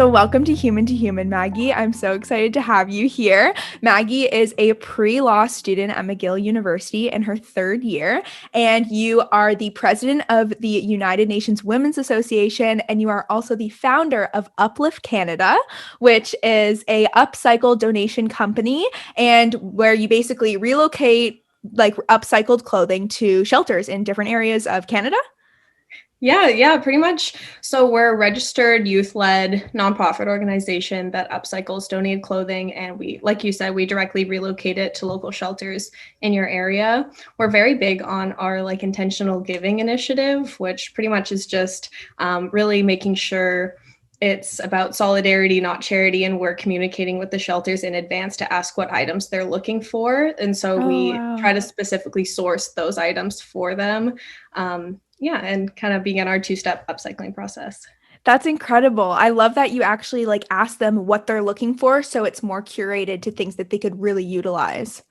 So welcome to Human, Maggie. I'm so excited to have you here. Maggie is a pre-law student at McGill University in her third year, and you are the president of the United Nations Women's Association, and you are also the founder of Uplift Canada, which is a upcycle donation company, and where you basically relocate like upcycled clothing to shelters in different areas of Canada. Yeah, pretty much. So we're a registered youth-led nonprofit organization that upcycles donated clothing. And we, like you said, we directly relocate it to local shelters in your area. We're very big on our intentional giving initiative, which pretty much is just really making sure it's about solidarity, not charity. And we're communicating with the shelters in advance to ask what items they're looking for. And so we try to specifically source those items for them. And kind of begin our two-step upcycling process. That's incredible. I love that you actually ask them what they're looking for, so it's more curated to things that they could really utilize.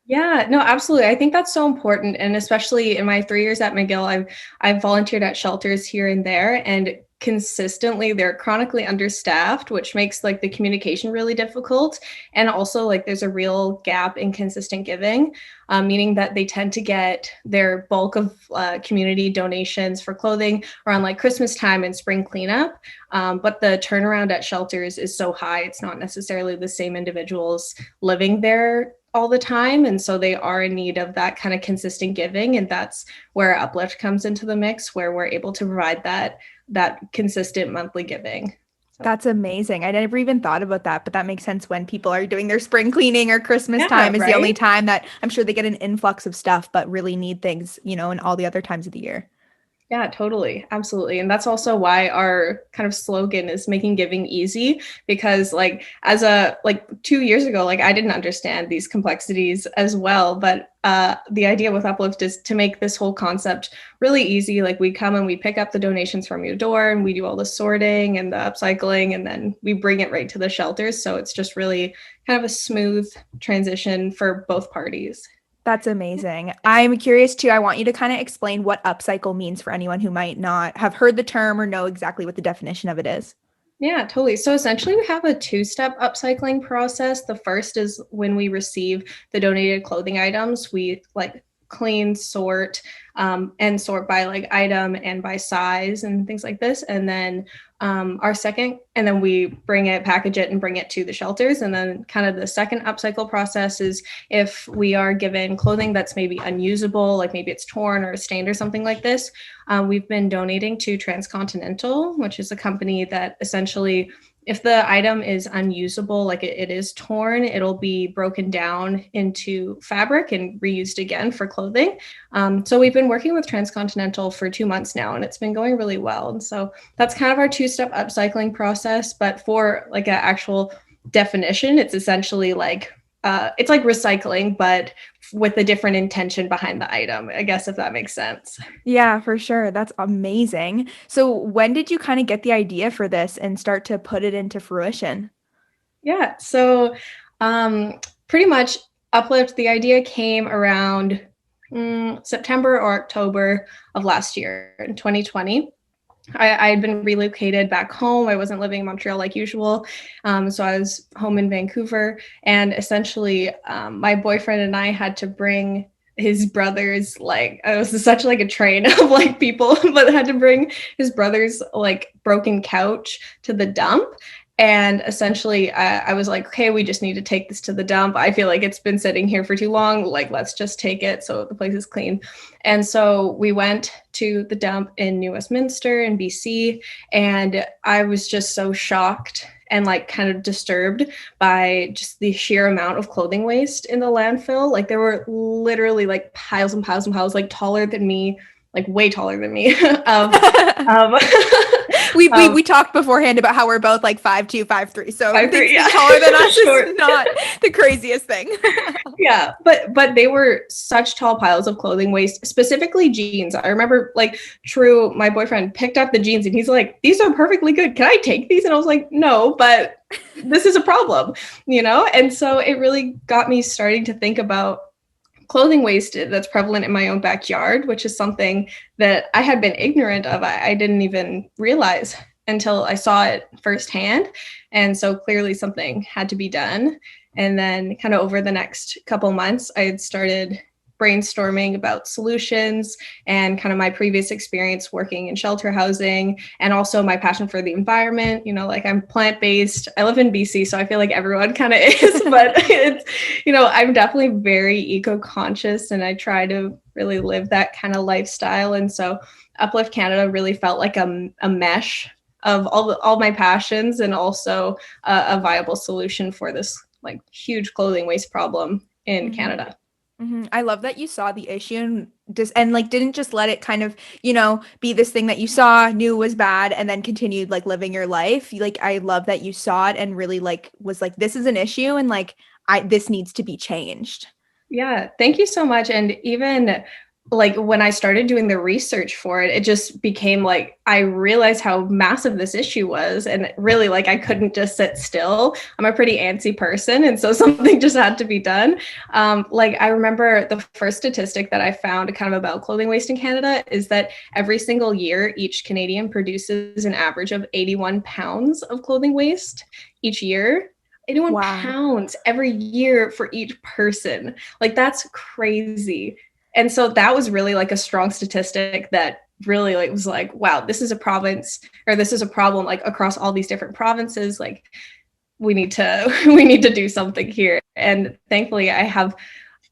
Yeah, no, absolutely. I think that's so important. And especially in my 3 years at McGill, I've volunteered at shelters here and there, and consistently they're chronically understaffed, which makes the communication really difficult. And also there's a real gap in consistent giving, meaning that they tend to get their bulk of community donations for clothing around Christmas time and spring cleanup. But the turnaround at shelters is so high. It's not necessarily the same individuals living there all the time. And so they are in need of that kind of consistent giving. And that's where Uplift comes into the mix, where we're able to provide that consistent monthly giving. So. That's amazing. I never even thought about that, but that makes sense when people are doing their spring cleaning or Christmas time is the only time that I'm sure they get an influx of stuff, but really need things, in all the other times of the year. Yeah, totally. Absolutely. And that's also why our kind of slogan is making giving easy, because as 2 years ago, I didn't understand these complexities as well. But the idea with Uplift is to make this whole concept really easy. We come and we pick up the donations from your door, and we do all the sorting and the upcycling, and then we bring it right to the shelters. So it's just really kind of a smooth transition for both parties. That's amazing. I'm curious too. I want you to kind of explain what upcycle means for anyone who might not have heard the term or know exactly what the definition of it is. Yeah, totally. So essentially we have a two-step upcycling process. The first is when we receive the donated clothing items, we clean, sort, and sort by item and by size and things like this. And then then we bring it, package it, and bring it to the shelters. And then kind of the second upcycle process is if we are given clothing that's maybe unusable, maybe it's torn or stained or something like this. We've been donating to Transcontinental, which is a company that essentially, if the item is unusable, it is torn, it'll be broken down into fabric and reused again for clothing. So we've been working with Transcontinental for 2 months now, and it's been going really well. And so that's kind of our two-step upcycling process. But for an actual definition, it's essentially it's like recycling, but with a different intention behind the item, I guess, if that makes sense. Yeah, for sure. That's amazing. So when did you kind of get the idea for this and start to put it into fruition? Yeah, so pretty much Uplift, the idea came around September or October of last year in 2020. I had been relocated back home. I wasn't living in Montreal like usual. So I was home in Vancouver. And essentially, my boyfriend and I had to bring his brother's, it was such a train of people, but had to bring his brother's broken couch to the dump. And essentially, I was like, okay, we just need to take this to the dump. I feel like it's been sitting here for too long. Let's just take it so the place is clean. And so we went to the dump in New Westminster in BC. And I was just so shocked and kind of disturbed by just the sheer amount of clothing waste in the landfill. There were literally piles and piles and piles, taller than me, way taller than me. We talked beforehand about how we're both 5'2", 5'3", so 5'3", yeah. Taller than us is not the craziest thing. Yeah, but they were such tall piles of clothing waste, specifically jeans. I remember True, my boyfriend, picked up the jeans and he's like, "These are perfectly good. Can I take these?" And I was like, "No, but this is a problem," And so it really got me starting to think about clothing waste that's prevalent in my own backyard, which is something that I had been ignorant of. I didn't even realize until I saw it firsthand. And so clearly something had to be done. And then kind of over the next couple months, I had started brainstorming about solutions and kind of my previous experience working in shelter housing and also my passion for the environment. You know, like I'm plant-based. I live in BC, so I feel like everyone kind of is, but it's, you know, I'm definitely very eco-conscious and I try to really live that kind of lifestyle. And so Uplift Canada really felt like a mesh of all my passions and also a viable solution for this like huge clothing waste problem in Canada. I love that you saw the issue and just and like didn't just let it kind of, be this thing that you saw, knew was bad, and then continued like living your life. Like I love that you saw it and really like was like, this is an issue and like this needs to be changed. Yeah, thank you so much. And even like when I started doing the research for it, it just became like I realized how massive this issue was. And really, like, I couldn't just sit still. I'm a pretty antsy person. And so something just had to be done. Like, I remember the first statistic that I found kind of about clothing waste in Canada is that every single year, each Canadian produces an average of 81 pounds of clothing waste each year. 81 Wow. pounds every year for each person. Like, that's crazy. And so that was really like a strong statistic that really like was like, wow, this is a province or this is a problem like across all these different provinces. Like we need to do something here. And thankfully I have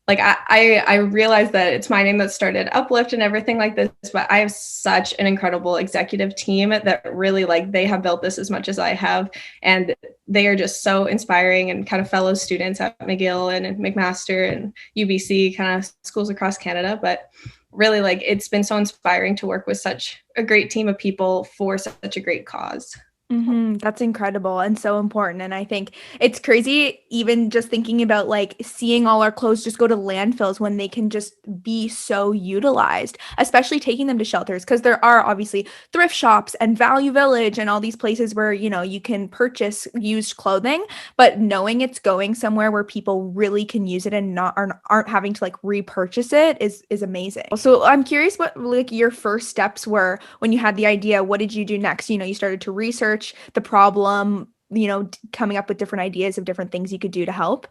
like I realized that it's my name that started Uplift and everything like this, but I have such an incredible executive team that really like they have built this as much as I have, and they are just so inspiring and kind of fellow students at McGill and McMaster and UBC kind of schools across Canada. But really like it's been so inspiring to work with such a great team of people for such a great cause. That's incredible and so important. And I think it's crazy, even just thinking about like seeing all our clothes just go to landfills when they can just be so utilized, especially taking them to shelters. Because there are obviously thrift shops and Value Village and all these places where, you can purchase used clothing, but knowing it's going somewhere where people really can use it and aren't having to like repurchase it is amazing. So I'm curious what like your first steps were when you had the idea. What did you do next? You started to research the problem, coming up with different ideas of different things you could do to help?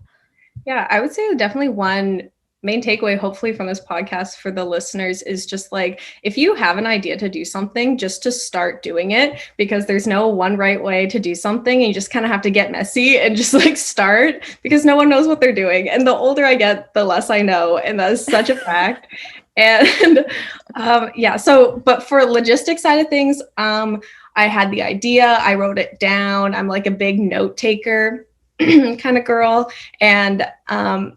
Yeah, I would say definitely one main takeaway, hopefully, from this podcast for the listeners is just like, if you have an idea to do something, just to start doing it, because there's no one right way to do something. And you just kind of have to get messy and just like start, because no one knows what they're doing. And the older I get, the less I know. And that is such a fact. And yeah, so, but for logistics side of things, I had the idea, I wrote it down. I'm like a big note taker kind of girl. And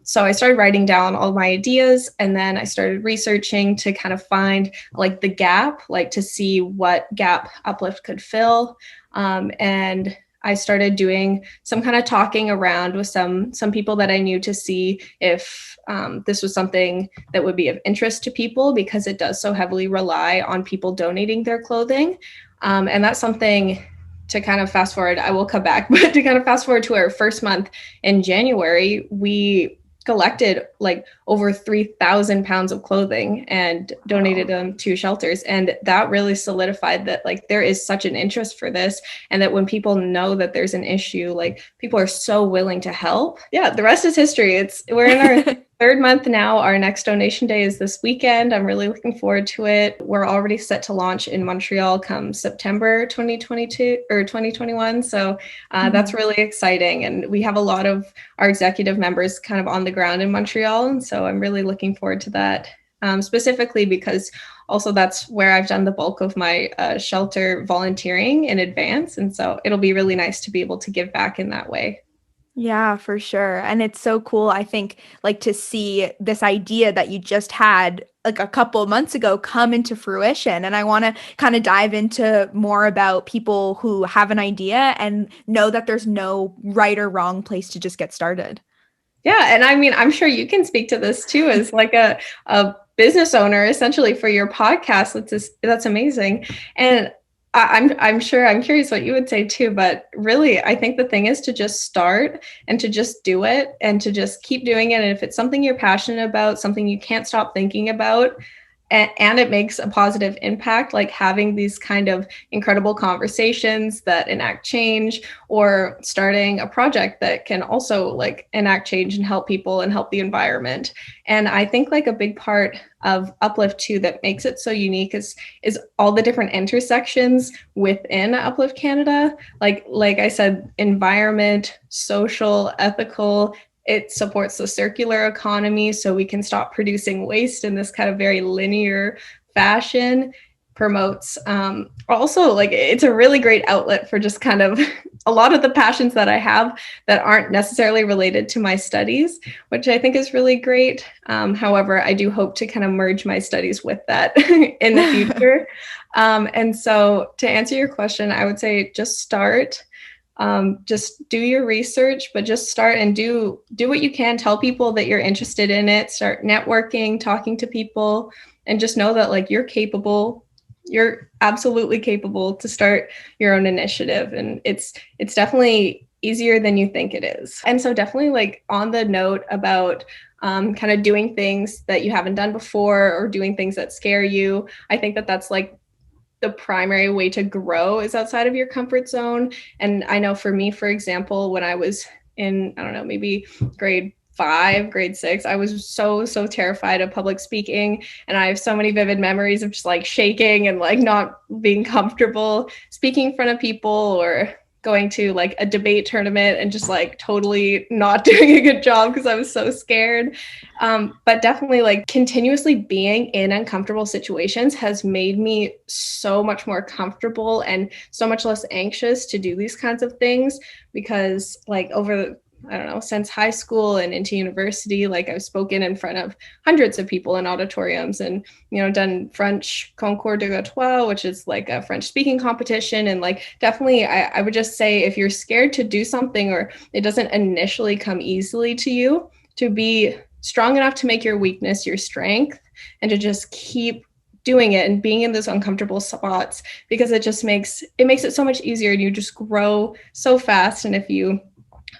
so I started writing down all my ideas, and then I started researching to kind of find like the gap, like to see what gap Uplift could fill. And I started doing some kind of talking around with some people that I knew to see if this was something that would be of interest to people, because it does so heavily rely on people donating their clothing. And that's something to kind of fast forward, I will come back, but to kind of fast forward to our first month in January, we collected like over 3,000 pounds of clothing and donated them to shelters. And that really solidified that like there is such an interest for this, and that when people know that there's an issue, like people are so willing to help. Yeah, the rest is history. We're in our third month now. Our next donation day is this weekend. I'm really looking forward to it. We're already set to launch in Montreal come September 2022 or 2021. So that's really exciting. And we have a lot of our executive members kind of on the ground in Montreal. And so I'm really looking forward to that, specifically because also that's where I've done the bulk of my shelter volunteering in advance. And so it'll be really nice to be able to give back in that way. Yeah, for sure. And it's so cool, I think, like to see this idea that you just had like a couple of months ago come into fruition. And I want to kind of dive into more about people who have an idea and know that there's no right or wrong place to just get started. Yeah. And I mean, I'm sure you can speak to this too, as like a business owner, essentially, for your podcast. That's amazing. And I'm curious what you would say too, but really, I think the thing is to just start and to just do it and to just keep doing it. And if it's something you're passionate about, something you can't stop thinking about, and it makes a positive impact, like having these kind of incredible conversations that enact change, or starting a project that can also like enact change and help people and help the environment. And I think like a big part of Uplift too that makes it so unique is all the different intersections within Uplift Canada. Like I said, environment, social, ethical. It supports the circular economy so we can stop producing waste in this kind of very linear fashion. Promotes also, like, it's a really great outlet for just kind of a lot of the passions that I have that aren't necessarily related to my studies, which I think is really great. However, I do hope to kind of merge my studies with that in the future. And so to answer your question, I would say just start. Just do your research, but just start and do what you can. Tell people that you're interested in it. Start networking, talking to people, and just know that like you're capable. You're absolutely capable to start your own initiative, and it's definitely easier than you think it is. And so definitely, like, on the note about kind of doing things that you haven't done before or doing things that scare you, I think that that's like the primary way to grow is outside of your comfort zone. And I know for me, for example, when I was in, I don't know, maybe grade 5, grade 6, I was so terrified of public speaking. And I have so many vivid memories of just like shaking and like not being comfortable speaking in front of people, or going to like a debate tournament and just like totally not doing a good job because I was so scared. But definitely, like, continuously being in uncomfortable situations has made me so much more comfortable and so much less anxious to do these kinds of things, because like over, I don't know, since high school and into university, like I've spoken in front of hundreds of people in auditoriums, and, you know, done French Concours de Gautois, which is like a French speaking competition. And like, definitely, I would just say, if you're scared to do something, or it doesn't initially come easily to you, to be strong enough to make your weakness your strength, and to just keep doing it and being in those uncomfortable spots, because it just makes it so much easier, and you just grow so fast. And if you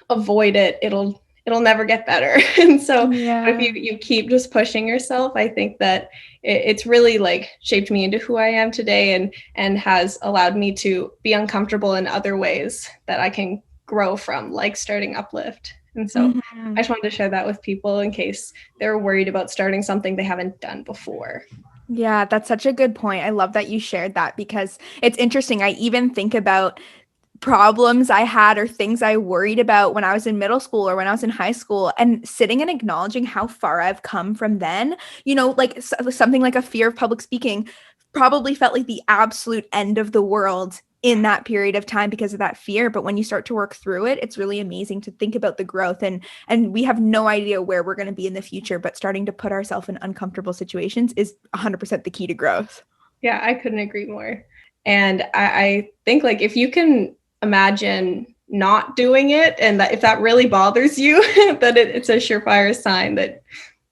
avoid it, it'll never get better. And so if you keep just pushing yourself, I think that it's really like shaped me into who I am today, and has allowed me to be uncomfortable in other ways that I can grow from, like starting Uplift. And so I just wanted to share that with people in case they're worried about starting something they haven't done before. Yeah, that's such a good point. I love that you shared that, because it's interesting. I even think about problems I had or things I worried about when I was in middle school or when I was in high school, and sitting and acknowledging how far I've come from then. You know, like something like a fear of public speaking probably felt like the absolute end of the world in that period of time because of that fear. But when you start to work through it, it's really amazing to think about the growth, and we have no idea where we're going to be in the future, but starting to put ourselves in uncomfortable situations is 100% the key to growth. Yeah, I couldn't agree more. And I think, like, if you can imagine not doing it, and that if that really bothers you, that it's a surefire sign that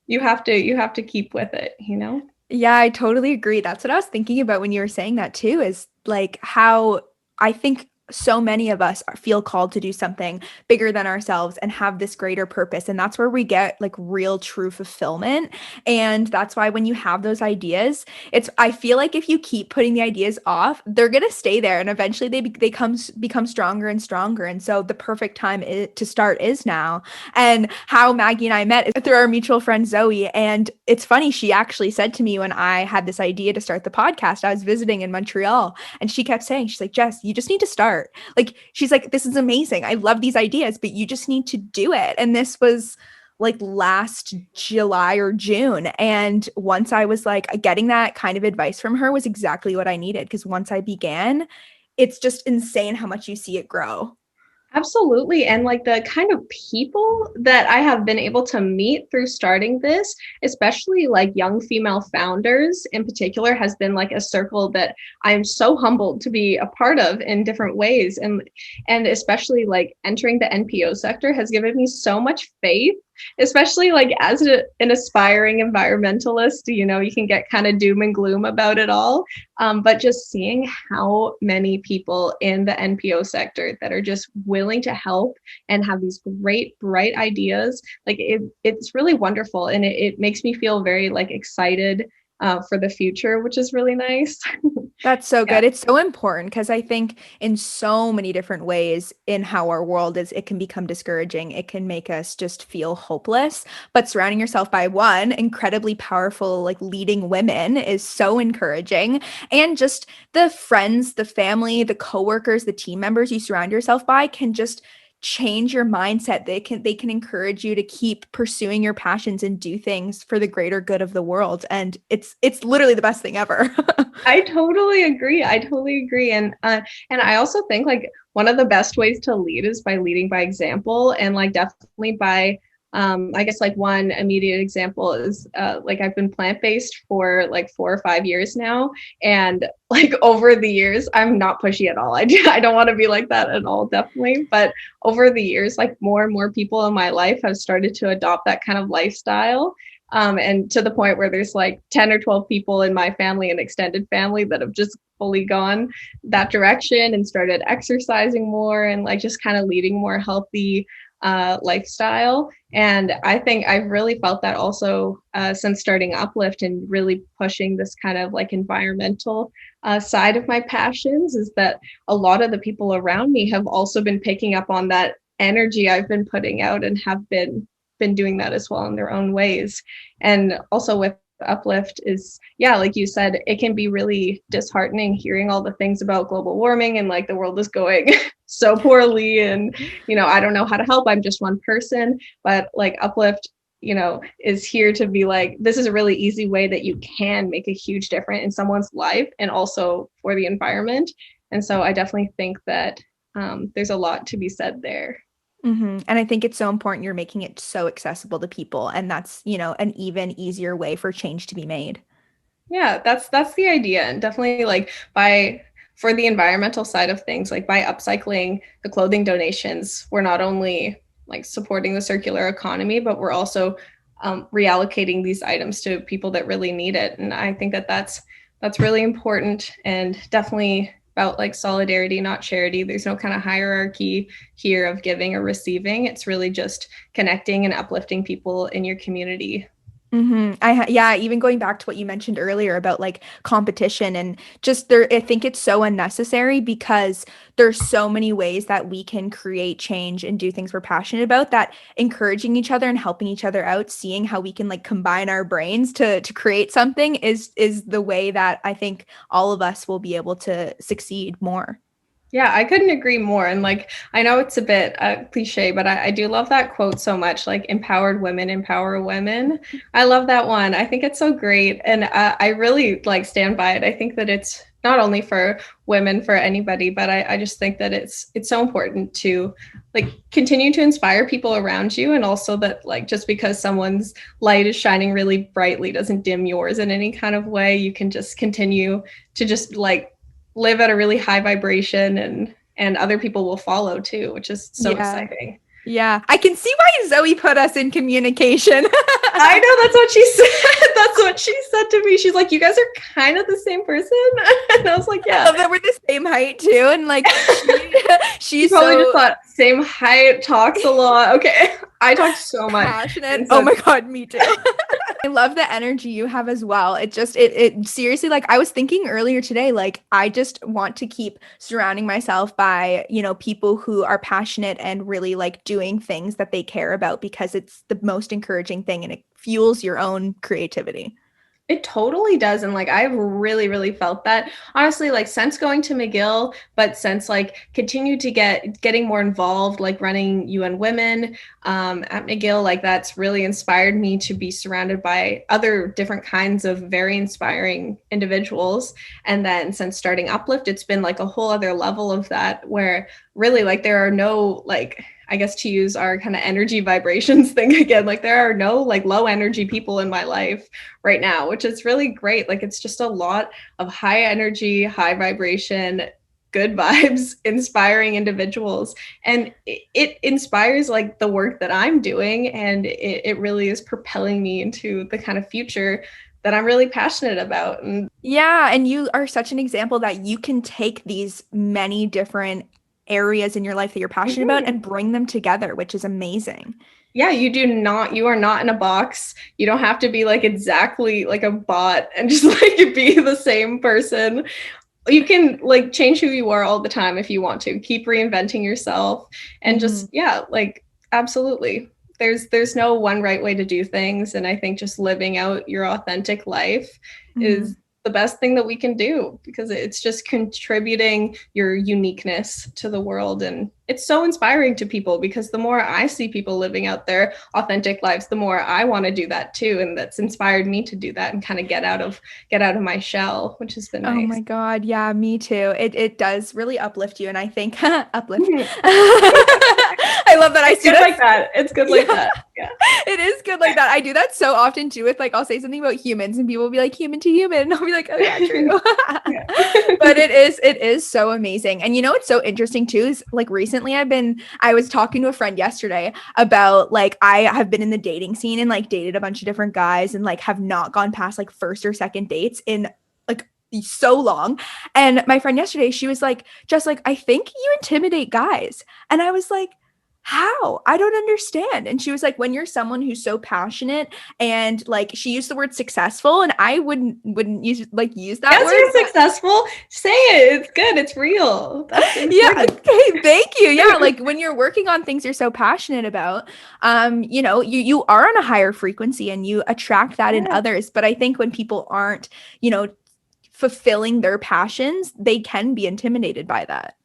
you have to keep with it, you know? Yeah, I totally agree. That's what I was thinking about when you were saying that too, is like how I think so many of us feel called to do something bigger than ourselves and have this greater purpose. And that's where we get like real true fulfillment. And that's why when you have those ideas, I feel like if you keep putting the ideas off, they're going to stay there, and eventually they become stronger and stronger. And so the perfect time to start is now. And how Maggie and I met is through our mutual friend Zoe. And it's funny, she actually said to me when I had this idea to start the podcast, I was visiting in Montreal, and she kept saying, she's like, Jess, you just need to start. Like, she's like, this is amazing. I love these ideas, but you just need to do it. And this was like last July or June. And once I was like, getting that kind of advice from her was exactly what I needed. Because once I began, it's just insane how much you see it grow. Absolutely. And like the kind of people that I have been able to meet through starting this, especially like young female founders in particular, has been like a circle that I'm so humbled to be a part of in different ways. And especially like entering the NPO sector has given me so much faith, especially like as an aspiring environmentalist. You know, you can get kind of doom and gloom about it all. But just seeing how many people in the NPO sector that are just willing to help and have these great, bright ideas, like it's really wonderful. And it makes me feel very like excited for the future, which is really nice. That's so Yeah. good. It's so important because I think in so many different ways in how our world is, it can become discouraging. It can make us just feel hopeless. But surrounding yourself by one incredibly powerful, like leading women is so encouraging. And just the friends, the family, the coworkers, the team members you surround yourself by can just change your mindset. They can encourage you to keep pursuing your passions and do things for the greater good of the world. And it's literally the best thing ever. I totally agree. I totally agree. And I also think like one of the best ways to lead is by leading by example, and like definitely by I guess like one immediate example is like I've been plant-based for like 4 or 5 years now. And like over the years, I'm not pushy at all. I don't want to be like that at all, definitely. But over the years, like more and more people in my life have started to adopt that kind of lifestyle. And to the point where there's like 10 or 12 people in my family and extended family that have just fully gone that direction and started exercising more and like just kind of leading more healthy lifestyle. And I think I've really felt that also since starting Uplift and really pushing this kind of like environmental side of my passions, is that a lot of the people around me have also been picking up on that energy I've been putting out and have been doing that as well in their own ways. And also with Uplift is, yeah, like you said, it can be really disheartening hearing all the things about global warming and like the world is going so poorly, and I don't know how to help, I'm just one person. But like Uplift, is here to be like, this is a really easy way that you can make a huge difference in someone's life and also for the environment. And so I definitely think that there's a lot to be said there. And I think it's so important you're making it so accessible to people. And that's, an even easier way for change to be made. Yeah, that's the idea. And definitely like by for the environmental side of things, like by upcycling the clothing donations, we're not only like supporting the circular economy, but we're also reallocating these items to people that really need it. And I think that that's really important, and definitely about like solidarity, not charity. There's no kind of hierarchy here of giving or receiving. It's really just connecting and uplifting people in your community. Yeah, even going back to what you mentioned earlier about like competition and just there, I think it's so unnecessary because there's so many ways that we can create change and do things we're passionate about, that encouraging each other and helping each other out, seeing how we can like combine our brains to create something is the way that I think all of us will be able to succeed more. Yeah, I couldn't agree more. And like, I know it's a bit cliche, but I do love that quote so much, like empowered women empower women. I love that one. I think it's so great. And I really like stand by it. I think that it's not only for women, for anybody, but I just think that it's so important to like continue to inspire people around you. And also that like, just because someone's light is shining really brightly doesn't dim yours in any kind of way. You can just continue to just like live at a really high vibration, and other people will follow too, which is so Yeah. exciting. Yeah. I can see why Zoe put us in communication. I know, that's what she said. That's what she said to me. She's like, you guys are kind of the same person. And I was like, I yeah. love that we're the same height too. And like She she's probably just so thought same height, talks a lot. Okay. I talked so much. passionate. And Oh so my God, me too. I love the energy you have as well. It seriously, like I was thinking earlier today, like I just want to keep surrounding myself by, people who are passionate and really like doing things that they care about, because it's the most encouraging thing and it fuels your own creativity. it totally does. And like I've really, really felt that. Honestly, like since going to McGill, but since like continue to getting more involved, like running UN Women at McGill, like that's really inspired me to be surrounded by other different kinds of very inspiring individuals. And then since starting Uplift, it's been like a whole other level of that, where really like there are no like, I guess to use our kind of energy vibrations thing again, like there are no like low energy people in my life right now, which is really great. Like it's just a lot of high energy, high vibration, good vibes, inspiring individuals. And it inspires like the work that I'm doing. And it really is propelling me into the kind of future that I'm really passionate about. And Yeah, and you are such an example that you can take these many different areas in your life that you're passionate about mhm. and bring them together, which is amazing. yeah, you are not in a box. You don't have to be like exactly like a bot and just like be the same person. You can like change who you are all the time if you want to. Keep reinventing yourself and just, yeah, like absolutely. There's no one right way to do things. And I think just living out your authentic life is the best thing that we can do, because it's just contributing your uniqueness to the world. And it's so inspiring to people, because the more I see people living out their authentic lives, the more I want to do that too. And that's inspired me to do that and kind of get out of my shell, which has been nice. Oh my God. Yeah, me too. It does really uplift you. And I think uplift. I love that. It's good like that. It's good like that. Yeah. It is good like that. I do that so often too with like, I'll say something about humans and people will be like human to human. And I'll be like, oh yeah, true. But it is so amazing. And you know, what's so interesting too is like recently I was talking to a friend yesterday about like, I have been in the dating scene and like dated a bunch of different guys and like have not gone past like first or second dates in like so long. And my friend yesterday, she was like, just like, I think you intimidate guys. And I was like, how? I don't understand. And she was like, when you're someone who's so passionate, and like she used the word successful, and I wouldn't use that word. You're successful. Say it. It's good. It's real. Yeah. Okay. Thank you. Yeah. Like when you're working on things you're so passionate about, you know, you are on a higher frequency and you attract that in others. But I think when people aren't, you know, fulfilling their passions, they can be intimidated by that.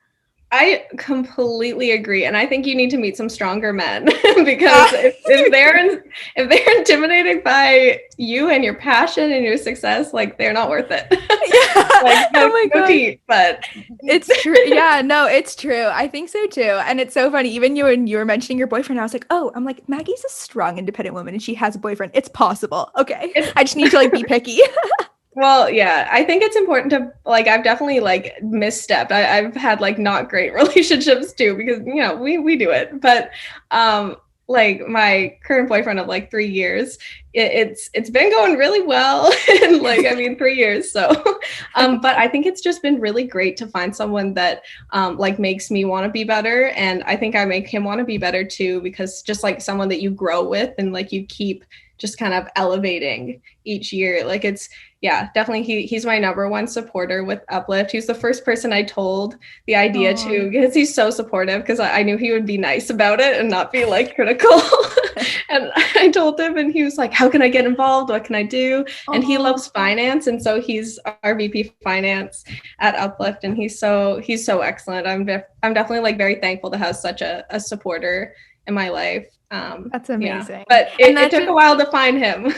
I completely agree, and I think you need to meet some stronger men because if they're intimidated by you and your passion and your success, like they're not worth it. Yeah. Like, oh my God. But it's true. Yeah, no, it's true. I think so too. And it's so funny. Even when you were mentioning your boyfriend, I was like, oh, I'm like, Maggie's a strong, independent woman, and she has a boyfriend. It's possible. Okay, I just need to like be picky. Well, yeah, I think it's important to like, I've definitely like misstepped. I've had like not great relationships too, because, you know, we do it. But like my current boyfriend of like 3 years, it's been going really well. And like, I mean, 3 years. So, but I think it's just been really great to find someone that like makes me want to be better. And I think I make him want to be better too, because just like someone that you grow with and like you keep just kind of elevating each year. Like it's, yeah, definitely. He's my number one supporter with Uplift. He's the first person I told the idea to, because he's so supportive, because I knew he would be nice about it and not be like critical. And I told him and he was like, how can I get involved? What can I do? And he loves finance. And so he's our VP finance at Uplift. And he's so excellent. I'm definitely like very thankful to have such a supporter in my life. That's amazing. Yeah. But it took a while to find him.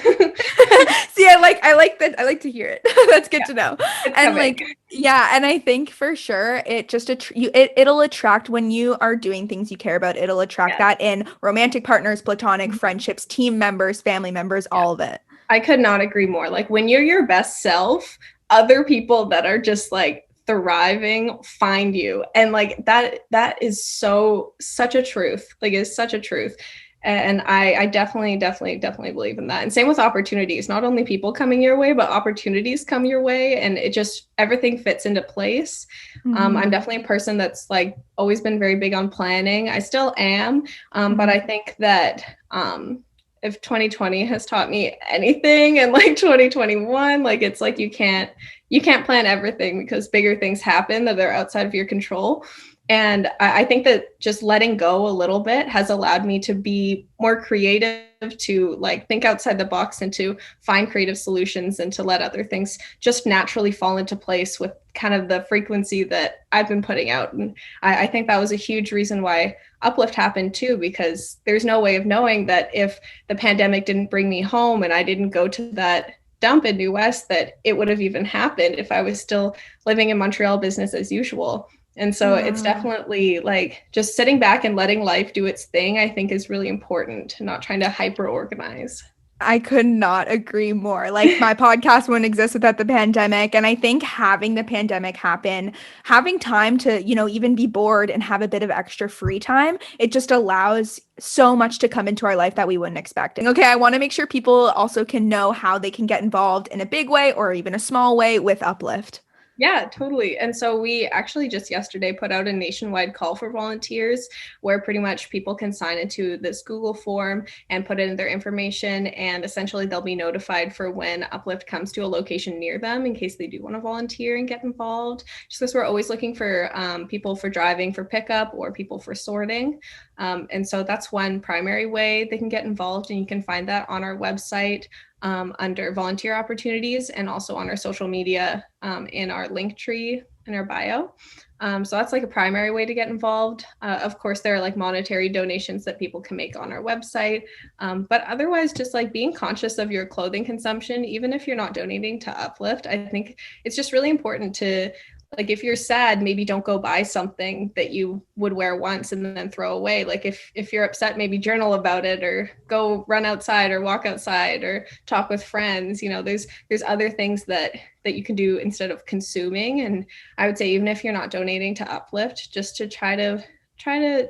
See, I like that. I like to hear it. That's good to know. And coming. Like, yeah. And I think for sure it just, it'll attract when you are doing things you care about, it'll attract that in romantic partners, platonic friendships, team members, family members, all of it. I could not agree more. Like when you're your best self, other people that are just like thriving find you. And like that is such a truth. Like it's such a truth. And I definitely believe in that. And same with opportunities. Not only people coming your way, but opportunities come your way, and it just everything fits into place. I'm definitely a person that's like always been very big on planning. I still am, but I think that if 2020 has taught me anything, and like 2021, like it's like you can't plan everything, because bigger things happen that are outside of your control. And I think that just letting go a little bit has allowed me to be more creative, to like think outside the box and to find creative solutions, and to let other things just naturally fall into place with kind of the frequency that I've been putting out. And I think that was a huge reason why Uplift happened too, because there's no way of knowing that if the pandemic didn't bring me home and I didn't go to that dump in New West, that it would have even happened if I was still living in Montreal business as usual. And so it's definitely like just sitting back and letting life do its thing, I think is really important, not trying to hyper organize. I could not agree more. Like my podcast wouldn't exist without the pandemic. And I think having the pandemic happen, having time to, you know, even be bored and have a bit of extra free time, it just allows so much to come into our life that we wouldn't expect. And okay, I want to make sure people also can know how they can get involved in a big way or even a small way with Uplift. Yeah, totally. And so we actually just yesterday put out a nationwide call for volunteers where pretty much people can sign into this Google form and put in their information. And essentially, they'll be notified for when Uplift comes to a location near them in case they do want to volunteer and get involved. Just because we're always looking for people for driving for pickup or people for sorting. And so that's one primary way they can get involved. And you can find that on our website under volunteer opportunities and also on our social media in our link tree in our bio. So that's like a primary way to get involved. Of course, there are like monetary donations that people can make on our website. But otherwise, just like being conscious of your clothing consumption, even if you're not donating to Uplift, I think it's just really important to, like, if you're sad, maybe don't go buy something that you would wear once and then throw away. Like if you're upset, maybe journal about it or go run outside or walk outside or talk with friends. You know, there's other things that you can do instead of consuming. And I would say, even if you're not donating to Uplift, just to try to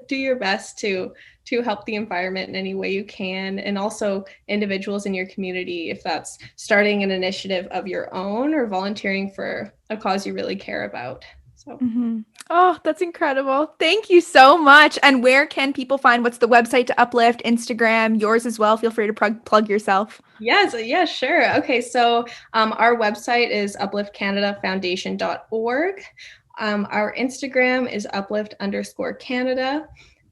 do your best to help the environment in any way you can. And also individuals in your community, if that's starting an initiative of your own or volunteering for a cause you really care about. So. Oh, that's incredible. Thank you so much. And where can people find, what's the website to Uplift, Instagram, yours as well? Feel free to plug yourself. Yes, yeah, sure. Okay, so our website is upliftcanadafoundation.org. Our Instagram is uplift_Canada.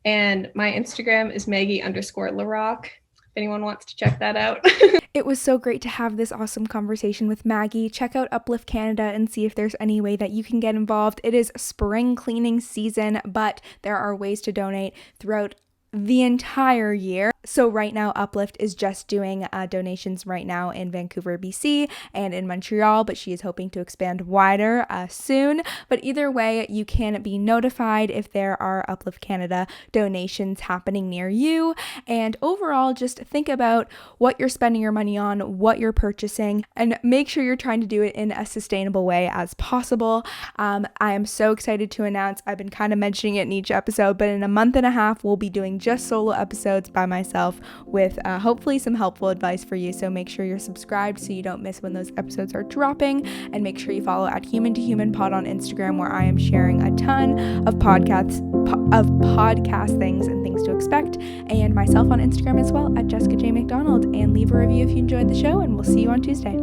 And my Instagram is Maggie_Larocque, if anyone wants to check that out. It was so great to have this awesome conversation with Maggie. Check out Uplift Canada and see if there's any way that you can get involved. It is spring cleaning season, but there are ways to donate throughout the entire year. So right now, Uplift is just doing donations right now in Vancouver, BC and in Montreal, but she is hoping to expand wider soon. But either way, you can be notified if there are Uplift Canada donations happening near you. And overall, just think about what you're spending your money on, what you're purchasing, and make sure you're trying to do it in a sustainable way as possible. I am so excited to announce, I've been kind of mentioning it in each episode, but in a month and a half, we'll be doing just solo episodes by myself with hopefully some helpful advice for you. So make sure you're subscribed so you don't miss when those episodes are dropping, and make sure you follow at Human to Human Pod on Instagram, where I am sharing a ton of podcast things and things to expect, and myself on Instagram as well at Jessica J. McDonald. And leave a review if you enjoyed the show, and we'll see you on Tuesday.